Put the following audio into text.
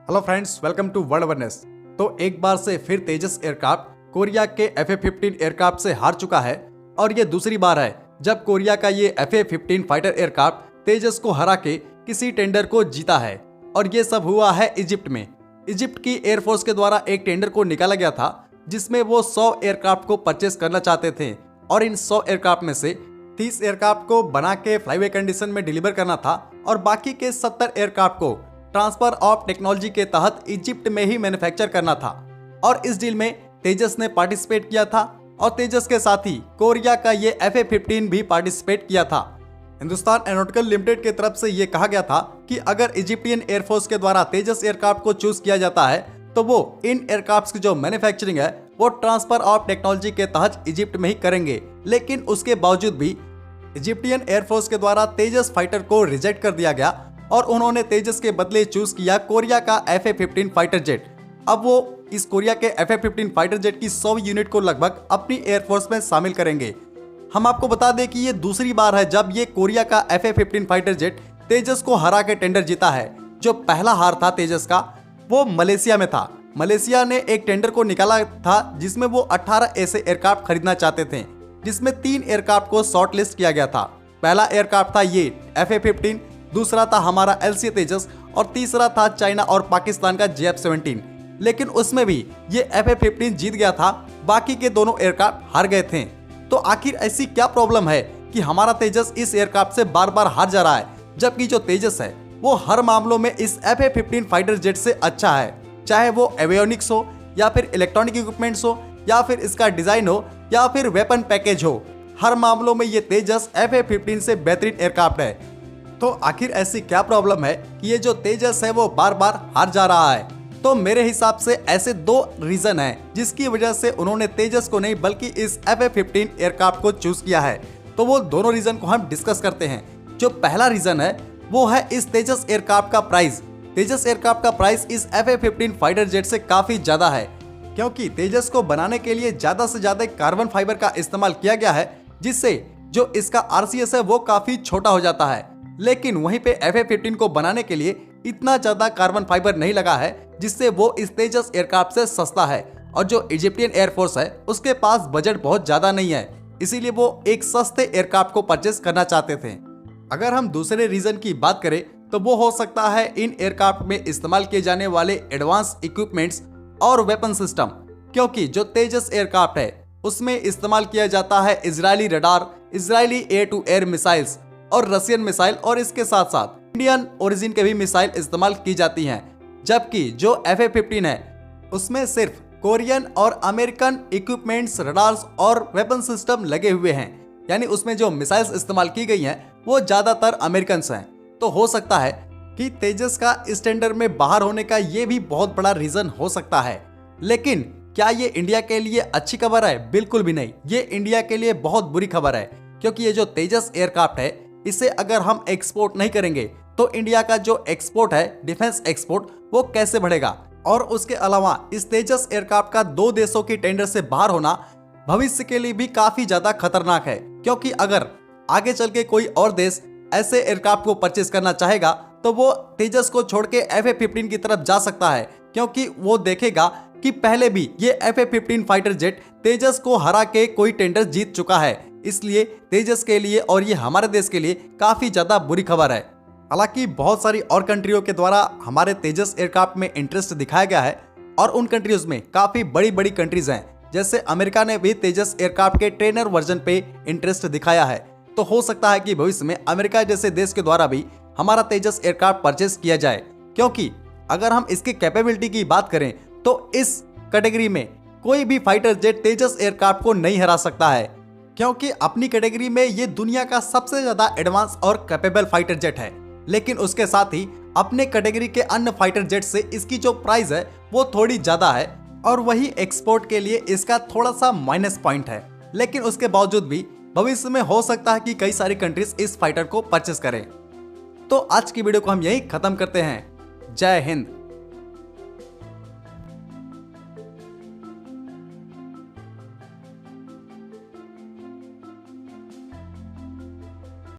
Hello friends, welcome to world awareness. तो एक बार से फिर तेजस एयरक्राफ्ट कोरिया के FA-15 एयरक्राफ्ट से हार चुका है और ये दूसरी बार है जब कोरिया का ये FA-15 फाइटर एयरक्राफ्ट तेजस को हरा के किसी टेंडर को जीता है। और ये सब हुआ है इजिप्ट में। इजिप्ट की एयरफोर्स के द्वारा एक टेंडर को निकाला गया था जिसमें वो 100 एयरक्राफ्ट को परचेस करना चाहते थे और इन 100 एयरक्राफ्ट में से 30 एयरक्राफ्ट को बना के फ्लाईवे कंडीशन में डिलीवर करना था और बाकी के 70 एयरक्राफ्ट को ट्रांसफर ऑफ टेक्नोलॉजी के तहत इजिप्ट में ही मैन्युफैक्चर करना था। और इस डील में तेजस ने पार्टिसिपेट किया था और तेजस के साथ ही कोरिया का ये FA-15 भी पार्टिसिपेट किया था। हिंदुस्तान एरोनॉटिकल लिमिटेड की तरफ से ये कहा गया था कि अगर इजिप्टियन एयरफोर्स के द्वारा तेजस एयरक्राफ्ट को चूज किया जाता है तो वो इन एयरक्राफ्ट की जो मैन्युफैक्चरिंग है वो ट्रांसफर ऑफ टेक्नोलॉजी के तहत इजिप्ट में ही करेंगे। लेकिन उसके बावजूद भी इजिप्टियन एयरफोर्स के द्वारा तेजस फाइटर को रिजेक्ट कर दिया गया और उन्होंने तेजस के बदले चूज किया कोरिया का FA-15 फाइटर जेट। अब वो इस कोरिया के FA-15 फाइटर जेट की 100 यूनिट को लगभग अपनी एयरफोर्स में शामिल करेंगे। हम आपको बता दें कि ये दूसरी बार है जब ये कोरिया का FA-15 फाइटर जेट तेजस को हरा के टेंडर जीता है। जो पहला हार था तेजस का वो मलेशिया में था। मलेशिया ने एक टेंडर को निकाला था जिसमें वो 18 ऐसे एयरक्राफ्ट खरीदना चाहते थे, जिसमें 3 एयरक्राफ्ट को शॉर्ट लिस्ट किया गया था। पहला एयरक्राफ्ट था ये FA-15, दूसरा था हमारा LCA तेजस और तीसरा था चाइना और पाकिस्तान का JF-17। लेकिन उसमें भी ये FA-15 जीत गया था, बाकी के दोनों एयरक्राफ्ट हार गए थे। तो आखिर ऐसी क्या प्रॉब्लम है कि हमारा तेजस इस एयरक्राफ्ट से बार बार हार जा रहा है, जबकि जो तेजस है वो हर मामलों में इस FA-15 फाइटर जेट से अच्छा है, चाहे वो एवियोनिक्स हो या फिर इलेक्ट्रॉनिक इक्विपमेंट्स हो या फिर इसका डिजाइन हो या फिर वेपन पैकेज हो। हर मामलों में ये तेजस FA-15 से बेहतरीन एयरक्राफ्ट है। तो आखिर ऐसी क्या प्रॉब्लम है कि ये जो तेजस है वो बार बार हार जा रहा है? तो मेरे हिसाब से ऐसे 2 रीजन हैं जिसकी वजह से उन्होंने तेजस को नहीं बल्कि इस FA-15 एयरक्राफ्ट को चूज किया है। तो वो दोनों रीजन को हम डिस्कस करते हैं। जो पहला रीजन है वो है इस तेजस एयरक्राफ्ट का प्राइस। तेजस एयरक्राफ्ट का प्राइस इस FA-15 फाइटर जेट से काफी ज्यादा है, क्योंकि तेजस को बनाने के लिए ज्यादा से ज्यादा कार्बन फाइबर का इस्तेमाल किया गया है, जिससे जो इसका RCS है वो काफी छोटा हो जाता है। लेकिन वहीं पे FA-15 को बनाने के लिए इतना ज्यादा कार्बन फाइबर नहीं लगा है, जिससे वो इस तेजस एयरक्राफ्ट से सस्ता है। और जो इजिप्टियन एयरफोर्स है उसके पास बजट बहुत ज्यादा नहीं है, इसीलिए वो एक सस्ते एयरक्राफ्ट को परचेस करना चाहते थे। अगर हम दूसरे रीजन की बात करें तो वो हो सकता है इन एयरक्राफ्ट में इस्तेमाल किए जाने वाले एडवांस इक्विपमेंट्स और वेपन सिस्टम, क्योंकि जो तेजस एयरक्राफ्ट है उसमें इस्तेमाल किया जाता है Israeli radar, Israeli air to air missiles और रशियन मिसाइल, और इसके साथ साथ इंडियन ओरिजिन के भी मिसाइल इस्तेमाल की जाती हैं। जबकि जो FA-15 है उसमें सिर्फ कोरियन और अमेरिकन इक्विपमेंट्स, रडार्स और वेपन सिस्टम लगे हुए हैं, यानी उसमें जो मिसाइल्स इस्तेमाल की गई हैं वो ज्यादातर अमेरिकन हैं। तो हो सकता है कि तेजस का इस टेंडर में बाहर होने का ये भी बहुत बड़ा रीजन हो सकता है। लेकिन क्या ये इंडिया के लिए अच्छी खबर है? बिल्कुल भी नहीं। ये इंडिया के लिए बहुत बुरी खबर है, क्योंकि ये जो तेजस एयरक्राफ्ट है इसे अगर हम एक्सपोर्ट नहीं करेंगे तो इंडिया का जो एक्सपोर्ट है, डिफेंस एक्सपोर्ट, वो कैसे बढ़ेगा? और उसके अलावा इस तेजस एयरक्राफ्ट का 2 देशों की टेंडर से बाहर होना भविष्य के लिए भी काफी ज्यादा खतरनाक है, क्योंकि अगर आगे चल के कोई और देश ऐसे एयरक्राफ्ट को परचेस करना चाहेगा तो वो तेजस को छोड़ के FA-15 की तरफ जा सकता है, क्योंकि वो देखेगा कि पहले भी ये FA-15 फाइटर जेट तेजस को हरा के कोई टेंडर जीत चुका है। इसलिए तेजस के लिए और ये हमारे देश के लिए काफी ज्यादा बुरी खबर है। हालांकि बहुत सारी और कंट्रियों के द्वारा हमारे तेजस एयरक्राफ्ट में इंटरेस्ट दिखाया गया है और उन कंट्रीज में काफी बड़ी बड़ी कंट्रीज हैं, जैसे अमेरिका ने भी तेजस एयरक्राफ्ट के ट्रेनर वर्जन पे इंटरेस्ट दिखाया है। तो हो सकता है कि भविष्य में अमेरिका जैसे देश के द्वारा भी हमारा तेजस एयरक्राफ्ट परचेस किया जाए, क्योंकि अगर हम इसकी कैपेबिलिटी की बात करें तो इस कैटेगरी में कोई भी फाइटर जेट तेजस एयरक्राफ्ट को नहीं हरा सकता है, क्योंकि अपनी कैटेगरी में ये दुनिया का सबसे ज्यादा एडवांस और कैपेबल फाइटर जेट है। लेकिन उसके साथ ही अपने कैटेगरी के अन्य फाइटर जेट से इसकी जो प्राइस है वो थोड़ी ज्यादा है, और वही एक्सपोर्ट के लिए इसका थोड़ा सा माइनस पॉइंट है। लेकिन उसके बावजूद भी भविष्य में हो सकता है कि कई सारी कंट्रीज इस फाइटर को परचेस करें। तो आज की वीडियो को हम यही खत्म करते हैं। जय हिंद।